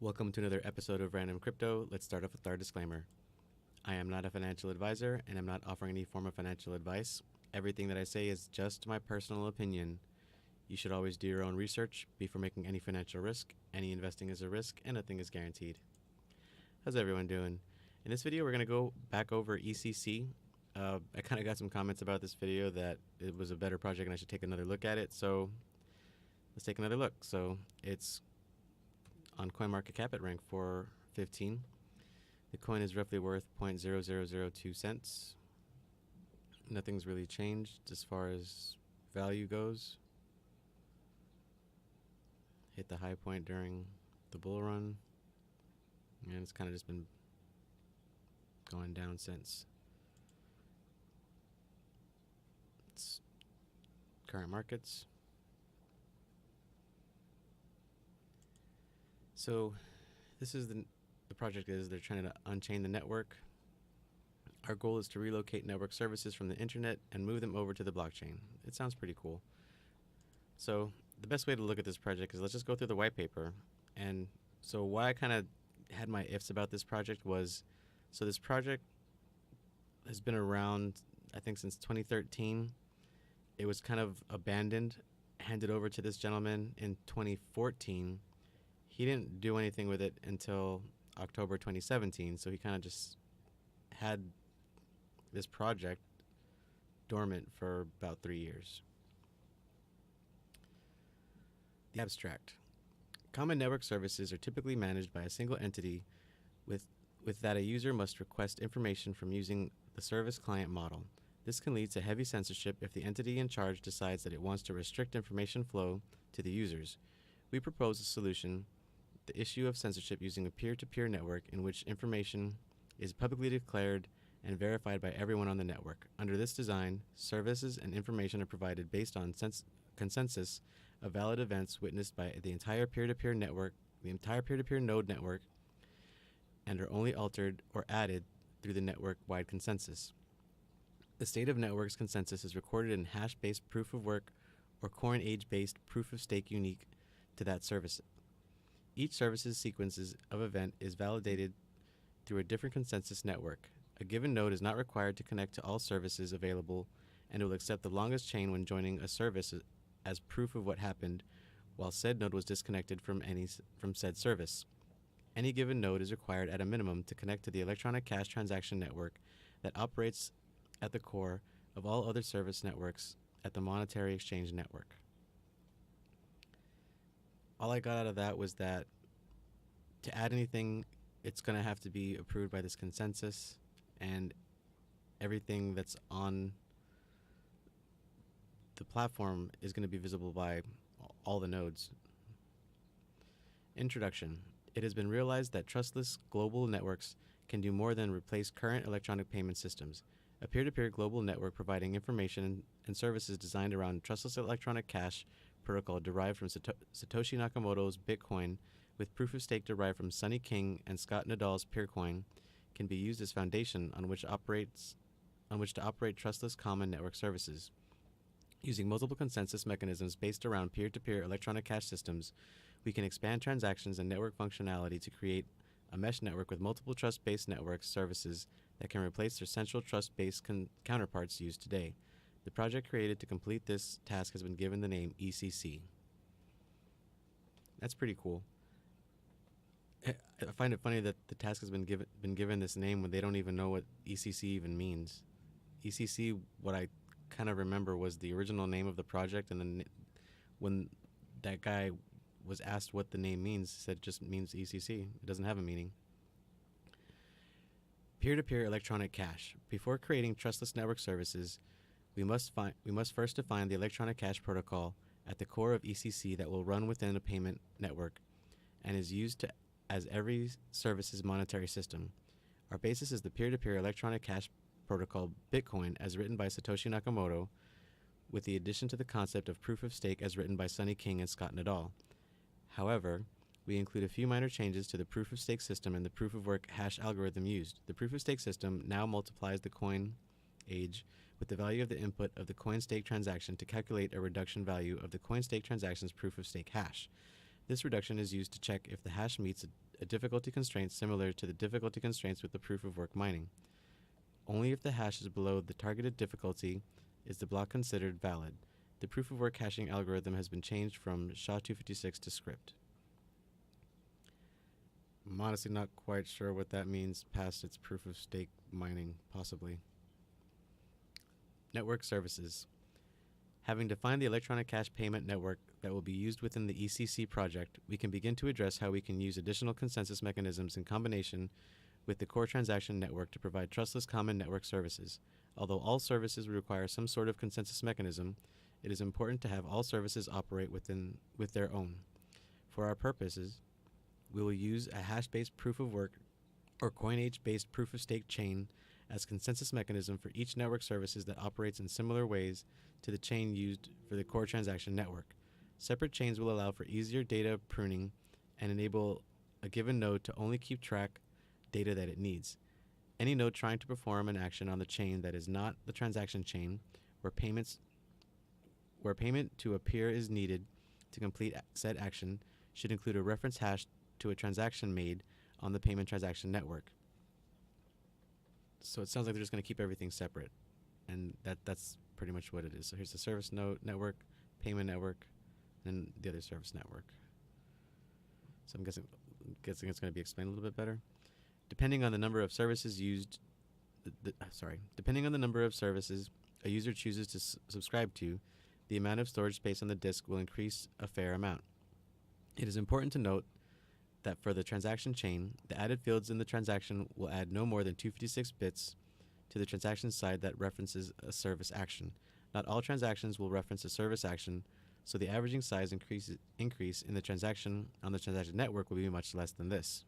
Welcome to another episode of Random Crypto. Let's start off with our disclaimer. I am not a financial advisor and I'm not offering any form of financial advice. Everything that I say is just my personal opinion. You should always do your own research before making any financial risk. Any investing is a risk and nothing is guaranteed. How's everyone doing? In this video, we're going to go back over ECC. I kind of got some comments about this video that it was a better project and I should take another look at it. So let's take another look. So it's on CoinMarketCap at rank 415. The coin is roughly worth 0.0002 cents. Nothing's really changed as far as value goes. Hit the high point during the bull run, and it's kind of just been going down since. It's current markets. So this is the project is they're trying to unchain the network. Our goal is to relocate network services from the internet and move them over to the blockchain. It sounds pretty cool. So the best way to look at this project is let's just go through the white paper. And so why I kind of had my ifs about this project was, so this project has been around, I think, since 2013. It was kind of abandoned, handed over to this gentleman in 2014. He didn't do anything with it until October 2017, so he kind of just had this project dormant for about 3 years. The abstract. Common network services are typically managed by a single entity with that a user must request information from using the service client model. This can lead to heavy censorship if the entity in charge decides that it wants to restrict information flow to the users. We propose a solution, the issue of censorship, using a peer-to-peer network in which information is publicly declared and verified by everyone on the network. Under this design, services and information are provided based on consensus of valid events witnessed by the entire peer-to-peer network, the entire peer-to-peer node network, and are only altered or added through the network-wide consensus. The state of network's consensus is recorded in hash-based proof of work or coin age-based proof of stake unique to that service. Each service's sequences of event is validated through a different consensus network. A given node is not required to connect to all services available and will accept the longest chain when joining a service as proof of what happened while said node was disconnected from said service. Any given node is required at a minimum to connect to the electronic cash transaction network that operates at the core of all other service networks at the monetary exchange network. All I got out of that was that to add anything, it's going to have to be approved by this consensus, and everything that's on the platform is going to be visible by all the nodes. Introduction. It has been realized that trustless global networks can do more than replace current electronic payment systems. A peer-to-peer global network providing information and services designed around trustless electronic cash protocol derived from Satoshi Nakamoto's Bitcoin with proof of stake derived from Sonny King and Scott Nadal's Peercoin can be used as foundation on which to operate trustless common network services. Using multiple consensus mechanisms based around peer-to-peer electronic cash systems, we can expand transactions and network functionality to create a mesh network with multiple trust-based network services that can replace their central trust-based counterparts used today. The project created to complete this task has been given the name ECC. That's pretty cool. I find it funny that the task has been given this name when they don't even know what ECC even means. ECC, what I kind of remember, was the original name of the project, and then when that guy was asked what the name means, he said it just means ECC. It doesn't have a meaning. Peer-to-peer electronic cash. Before creating trustless network services, we must first define the electronic cash protocol at the core of ECC that will run within a payment network and is used as every service's monetary system. Our basis is the peer-to-peer electronic cash protocol Bitcoin as written by Satoshi Nakamoto, with the addition to the concept of proof of stake as written by Sonny King and Scott Nadal. However, we include a few minor changes to the proof of stake system and the proof of work hash algorithm used. The proof of stake system now multiplies the coin age with the value of the input of the coin stake transaction to calculate a reduction value of the coin stake transaction's proof of stake hash. This reduction is used to check if the hash meets a difficulty constraint similar to the difficulty constraints with the proof of work mining. Only if the hash is below the targeted difficulty is the block considered valid. The proof of work hashing algorithm has been changed from SHA-256 to script. I'm honestly not quite sure what that means past its proof of stake mining, possibly. Network services. Having defined the electronic cash payment network that will be used within the ECC project, we can begin to address how we can use additional consensus mechanisms in combination with the core transaction network to provide trustless common network services. Although all services require some sort of consensus mechanism, it is important to have all services operate with their own. For our purposes, we will use a hash-based proof of work or coinage-based proof of stake chain as consensus mechanism for each network services that operates in similar ways to the chain used for the core transaction network. Separate chains will allow for easier data pruning and enable a given node to only keep track data that it needs. Any node trying to perform an action on the chain that is not the transaction chain, where payment to appear is needed to complete said action, should include a reference hash to a transaction made on the payment transaction network. So it sounds like they're just going to keep everything separate, and that's pretty much what it is. So here's the service node network, payment network, and the other service network. So I'm guessing it's going to be explained a little bit better. Depending on the number of services used, depending on the number of services a user chooses to subscribe to, the amount of storage space on the disk will increase a fair amount. It is important to note that for the transaction chain, the added fields in the transaction will add no more than 256 bits to the transaction side that references a service action. Not all transactions will reference a service action, so the averaging size increase in the transaction on the transaction network will be much less than this.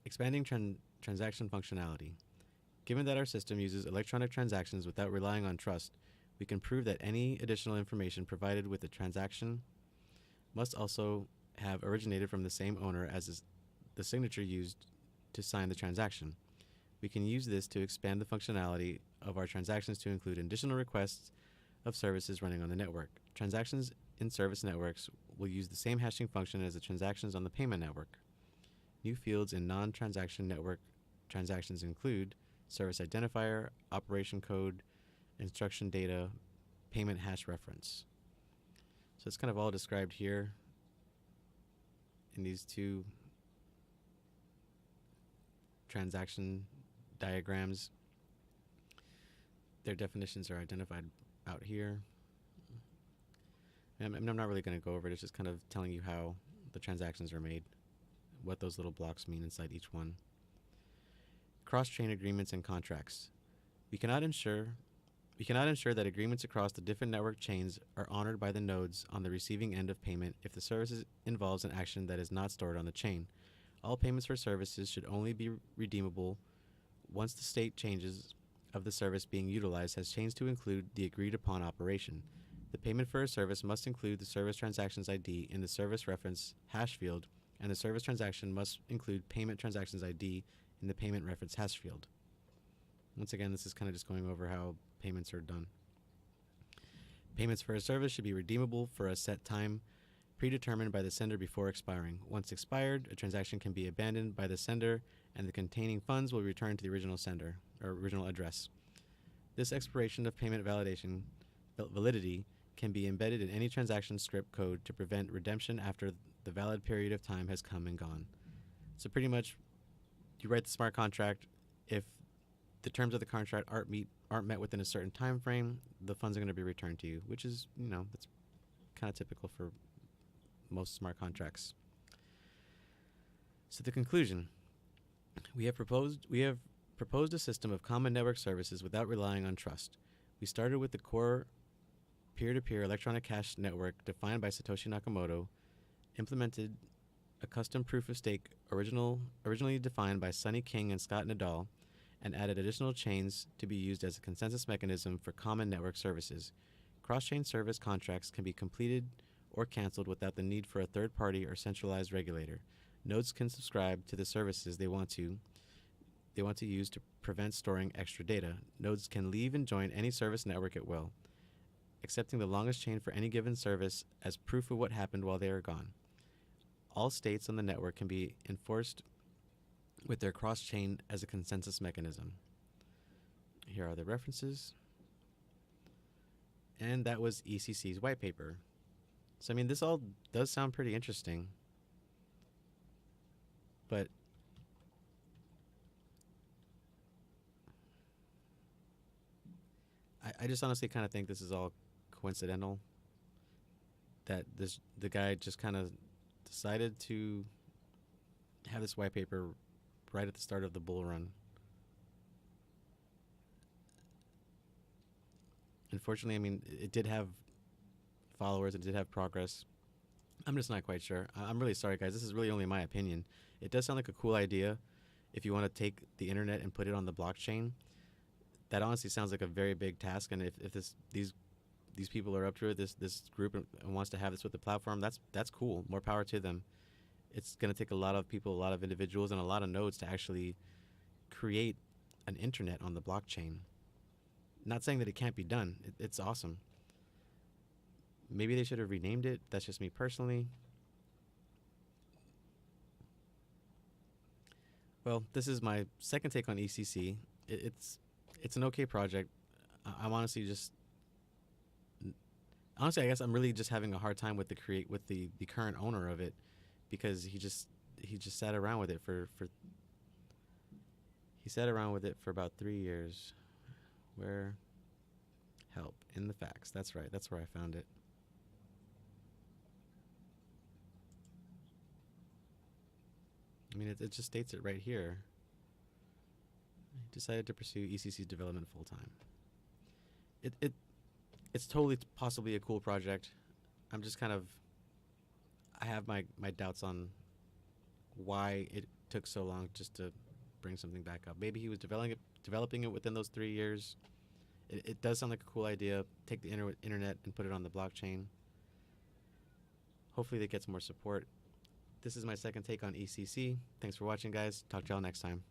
Expanding transaction functionality. Given that our system uses electronic transactions without relying on trust, we can prove that any additional information provided with the transaction must also have originated from the same owner as the signature used to sign the transaction. We can use this to expand the functionality of our transactions to include additional requests of services running on the network. Transactions in service networks will use the same hashing function as the transactions on the payment network. New fields in non-transaction network transactions include service identifier, operation code, instruction data, payment hash reference. So it's kind of all described here in these two transaction diagrams. Their definitions are identified out here. And I'm not really going to go over it. It's just kind of telling you how the transactions are made, what those little blocks mean inside each one. Cross-chain agreements and contracts. We cannot ensure that agreements across the different network chains are honored by the nodes on the receiving end of payment if the service involves an action that is not stored on the chain. All payments for services should only be redeemable once the state changes of the service being utilized has changed to include the agreed upon operation. The payment for a service must include the service transactions ID in the service reference hash field, and the service transaction must include payment transactions ID in the payment reference hash field. Once again, this is kind of just going over how payments are done. Payments for a service should be redeemable for a set time predetermined by the sender before expiring. Once expired, a transaction can be abandoned by the sender and the containing funds will return to the original sender or original address. This expiration of payment validity can be embedded in any transaction script code to prevent redemption after the valid period of time has come and gone. So pretty much, you write the smart contract. If the terms of the contract aren't met within a certain time frame, the funds are going to be returned to you, which is, that's kind of typical for most smart contracts. So the conclusion, we have proposed a system of common network services without relying on trust. We started with the core peer-to-peer electronic cash network defined by Satoshi Nakamoto, implemented a custom proof of stake originally defined by Sonny King and Scott Nadal, and added additional chains to be used as a consensus mechanism for common network services. Cross-chain service contracts can be completed or canceled without the need for a third-party or centralized regulator. Nodes can subscribe to the services they want to use to prevent storing extra data. Nodes can leave and join any service network at will, accepting the longest chain for any given service as proof of what happened while they are gone. All states on the network can be enforced with their cross-chain as a consensus mechanism. Here are the references. And that was ECC's white paper. So, I mean, this all does sound pretty interesting. But I just honestly kind of think this is all coincidental. That the guy just kind of decided to have this white paper right at the start of the bull run. Unfortunately, I mean, it did have followers, it did have progress. I'm just not quite sure. I'm really sorry, guys. This is really only my opinion. It does sound like a cool idea if you want to take the internet and put it on the blockchain. That honestly sounds like a very big task, and if these people are up to it, this group wants to have this with the platform, that's cool. More power to them. It's going to take a lot of people, a lot of individuals, and a lot of nodes to actually create an internet on the blockchain. Not saying that it can't be done. It's awesome. Maybe they should have renamed it. That's just me personally. Well, this is my second take on ECC. It's an okay project. I'm honestly just honestly, I guess I'm really just having a hard time with the current owner of it, because he just sat around with it for he sat around with it for about 3 years. Where help in the facts. That's right. That's where I found it. I mean, it just states it right here. He decided to pursue ECC's development full time. It's totally possibly a cool project. I'm just kind of I have my doubts on why it took so long just to bring something back up. Maybe he was developing it within those 3 years. It does sound like a cool idea. Take the internet and put it on the blockchain. Hopefully they get some more support. This is my second take on ECC. Thanks for watching, guys. Talk to y'all next time.